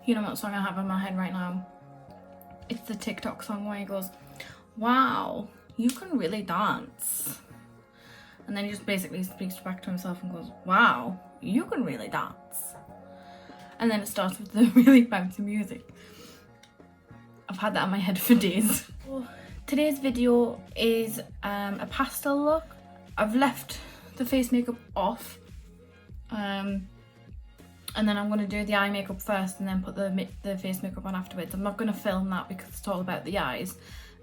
You know what song I have in my head right now? It's the TikTok song where he goes, wow, you can really dance. And then he just basically speaks back to himself and goes, wow, you can really dance. And then it starts with the really bouncy music. I've had that in my head for days. Today's video is a pastel look. I've left the face makeup off. And then I'm going to do the eye makeup first and then put the face makeup on afterwards. I'm not going to film that because it's all about the eyes.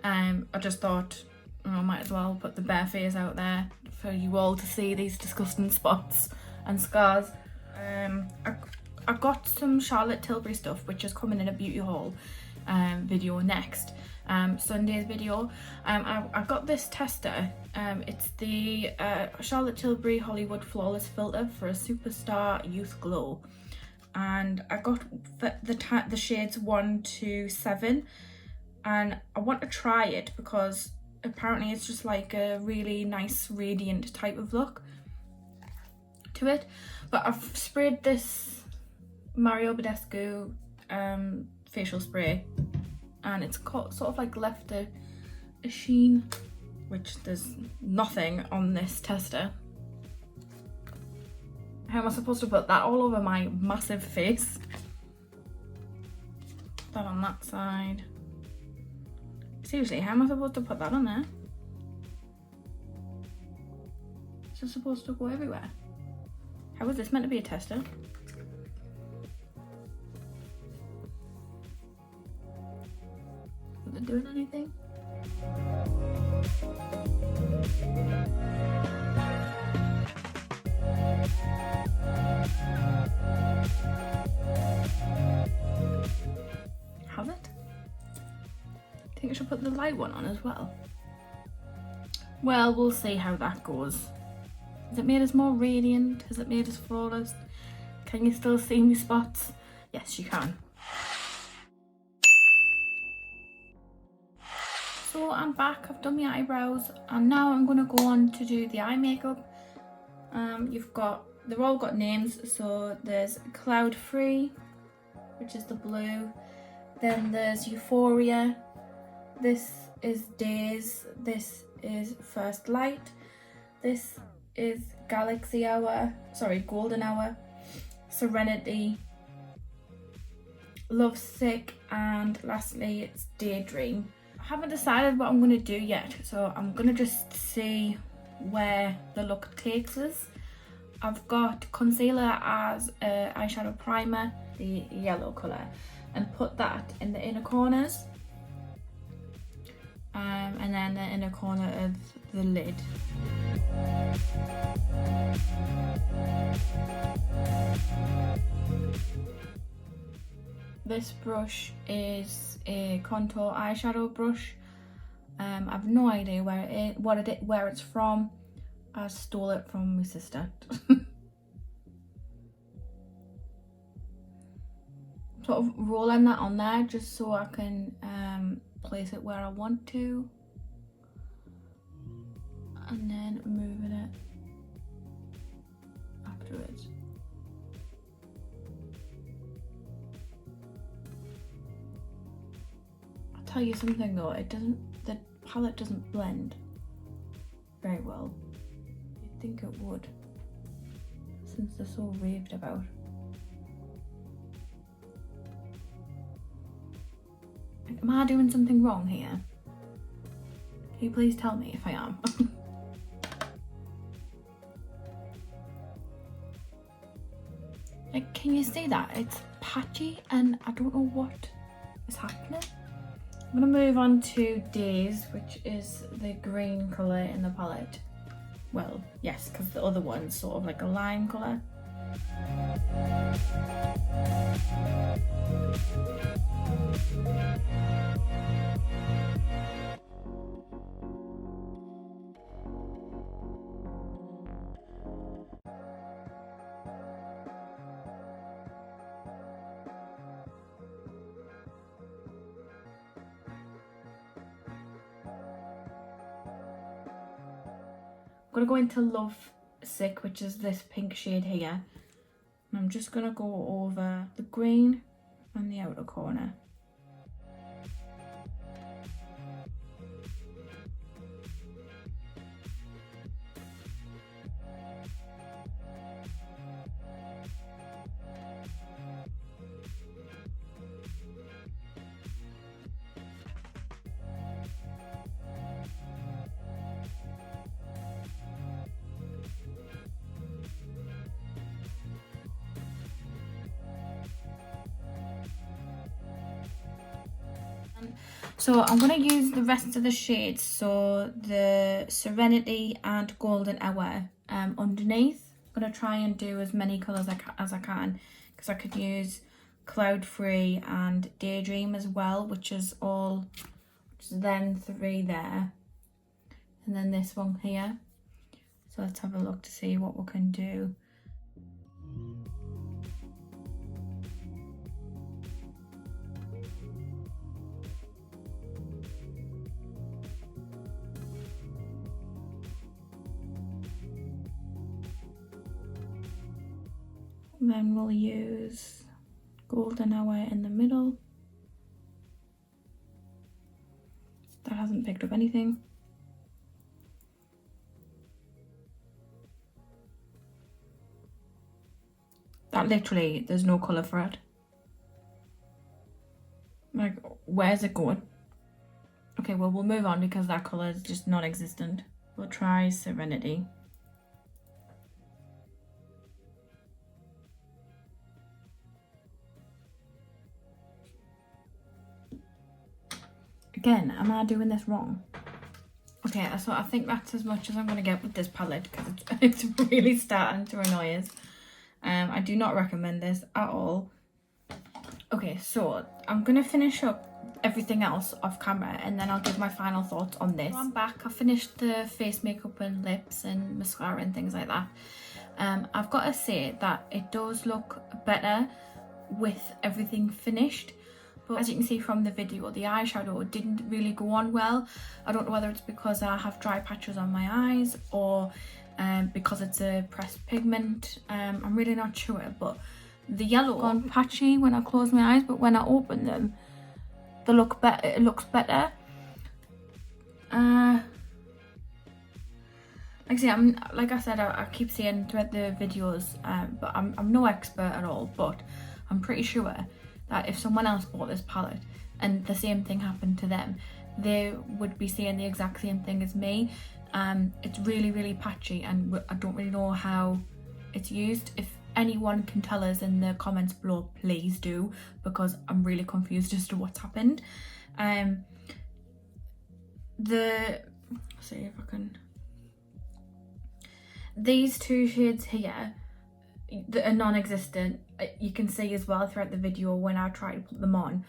I just thought, I might as well put the bare face out there for you all to see these disgusting spots and scars. I got some Charlotte Tilbury stuff, which is coming in a beauty haul video next. Sunday's video. I got this tester. It's the Charlotte Tilbury Hollywood Flawless Filter for a Superstar Youth Glow. And I got the shades 1 to 7. And I want to try it because apparently it's just like a really nice radiant type of look to it. But I've sprayed this Mario Badescu facial spray and it's sort of like left a sheen, which there's nothing on this tester. How am I supposed to put that all over my massive face? That on that side. Seriously, how am I supposed to put that on there? It's just supposed to go everywhere. How is this meant to be a tester? Is it doing anything? Has it? I think I should put the light one on as well. Well, we'll see how that goes. Has it made us more radiant? Has it made us flawless? Can you still see me spots? Yes, you can. So I'm back, I've done my eyebrows, and now I'm gonna go on to do the eye makeup. They've all got names, so there's Cloud Free, which is the blue. Then there's Euphoria. This is Days. This is First Light. This is Galaxy Hour. Sorry, Golden Hour. Serenity. Lovesick, and lastly it's Daydream. I haven't decided what I'm going to do yet, so I'm going to just see where the look takes us. I've got concealer as an eyeshadow primer, the yellow colour, and put that in the inner corners. And then the inner corner of the lid. This brush is a contour eyeshadow brush. I've no idea where it's from. I stole it from my sister. Sort of rolling that on there just so I can place it where I want to, and then moving it afterwards. I'll tell you something though, the palette doesn't blend very well. You'd think it would, since they're so raved about. Am I doing something wrong here? Can you please tell me if I am? Like, can you see that? It's patchy and I don't know what is happening. I'm gonna move on to Days, which is the green colour in the palette. Well, yes, because the other one's sort of like a lime colour. I'm gonna go into Love Sick, which is this pink shade here. And I'm just gonna go over the green and the outer corner. So I'm going to use the rest of the shades, so the Serenity and Golden Hour underneath. I'm going to try and do as many colours as I can, because I could use Cloud Free and Daydream as well, which is then 3 there. And then this one here. So let's have a look to see what we can do. Then we'll use Golden Hour in the middle. That hasn't picked up anything. That literally, there's no colour for it. Like, where's it going? Okay, well, we'll move on because that colour is just non-existent. We'll try Serenity. Again, am I doing this wrong? Okay, so I think that's as much as I'm going to get with this palette, because it's really starting to annoy us. I do not recommend this at all. Okay, so I'm going to finish up everything else off camera, and then I'll give my final thoughts on this. So I'm back. I finished the face makeup and lips and mascara and things like that. I've got to say that it does look better with everything finished. But as you can see from the video, the eyeshadow didn't really go on well. I don't know whether it's because I have dry patches on my eyes, or because it's a pressed pigment. I'm really not sure, but the yellow gone patchy when I close my eyes, but when I open them, they look better. It looks better. Like I said, I keep saying throughout the videos, but I'm no expert at all, but I'm pretty sure that if someone else bought this palette and the same thing happened to them, they would be saying the exact same thing as me. It's really patchy, and I don't really know how it's used. If anyone can tell us in the comments below, please do, because I'm really confused as to what's happened. See if I can. These two shades here that are non-existent, you can see as well throughout the video when I tried to put them on.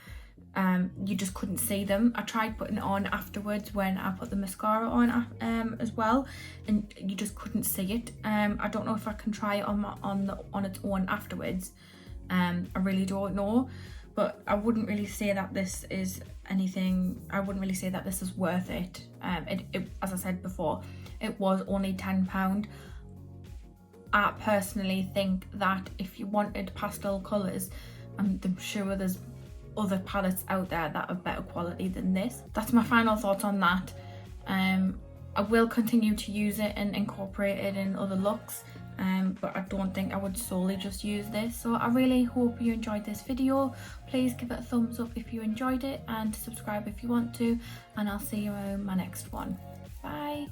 You just couldn't see them. I tried putting it on afterwards when I put the mascara on as well, and you just couldn't see it. I don't know if I can try it on its own afterwards. I really don't know, but I wouldn't really say that this is anything. I wouldn't really say that this is worth it. It as I said before, it was only £10. I personally think that if you wanted pastel colours, I'm sure there's other palettes out there that are better quality than this. That's my final thoughts on that. I will continue to use it and incorporate it in other looks, but I don't think I would solely just use this. So I really hope you enjoyed this video. Please give it a thumbs up if you enjoyed it, and subscribe if you want to, and I'll see you in my next one. Bye.